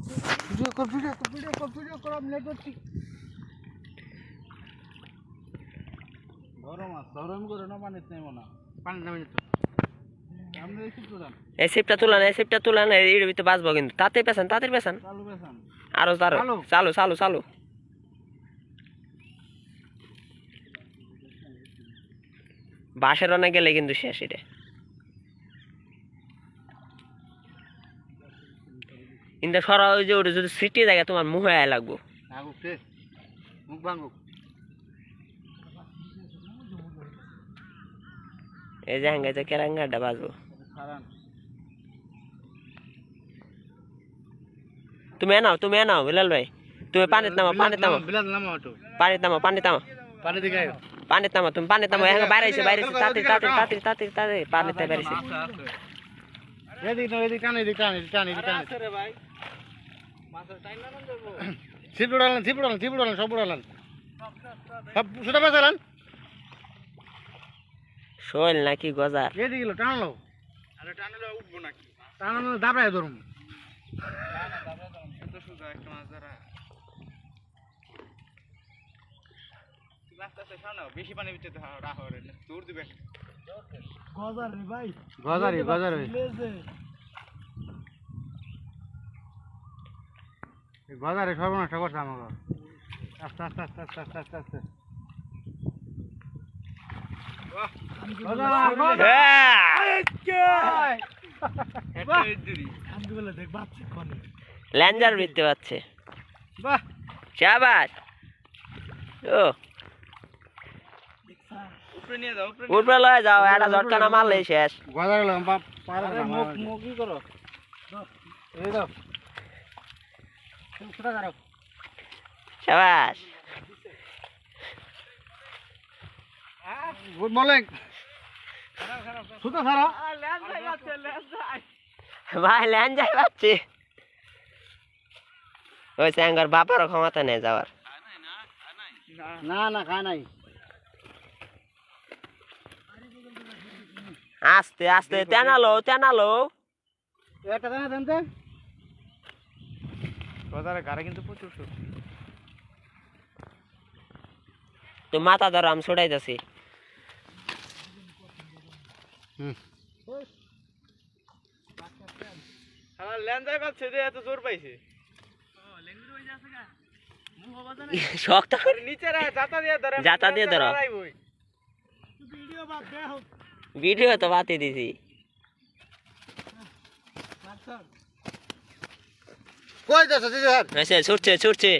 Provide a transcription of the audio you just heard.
video কর আমি করছি গরম আছে গরম করে না পানিতে নেব না পানি নামে তো আমরা এই সিপটা তুলান এর ভিতরে বাজবো কিন্তু তাতে পেছান চালু পেছান আরো চালু বাসের অনেক গেলে কিন্তু শেষ এটা কিন্তু সরা ওই যে ওটা যদি সিটি জায়গা তোমার মুখে আয় লাগবো মুখ ভাঙুক এই যে হাঙ্গাইতে কেরাঙ্গাটা বাজবো তুমি এনাও বিলাল ভাই তুমি পানিতে নামো পানিতে নামো তুমি পানিতে নামো হ্যাঁ বাইরে তাড়াতাড়ি পানিতে বেরিয়েছে এদিক টান ভাই মাছের টাইম না দেবো ছিপ উড়ালেন সব সুটা বেচালেন শোল নাকি গজার এদিকে টানলো আরে টানলে উঠবো নাকি টানলে দাবড়ায় ধরুন একটা মাছ ধরা আস্তে শোনো বেশি পানি ভিতরে রাখো দূর দিবে গজার রে ভাই গজার গজারে সর্বনাশ করছে আমাকে আস্তে ল্যাঞ্জার ভিত্তি পাচ্ছে শাবাশ ও উপরে লয়ে যাও একটা ঝটকা না মারলেই শেষ কি করো শাবাশ গুড মর্নিং ভাই ল্যান্ড যাই পাচ্ছি ওই স্যাঙ্গার বাপারও ক্ষমতা নেই যাওয়ার না খায় নাই আস্তে তেনালো একটা দানা দেন তো বাজারে গাড়ি কিন্তু প্রচুর তো মাথা ধরো আমি ছড়াই যাচ্ছি ভিডিও তো বাতি দিছি ছুটছে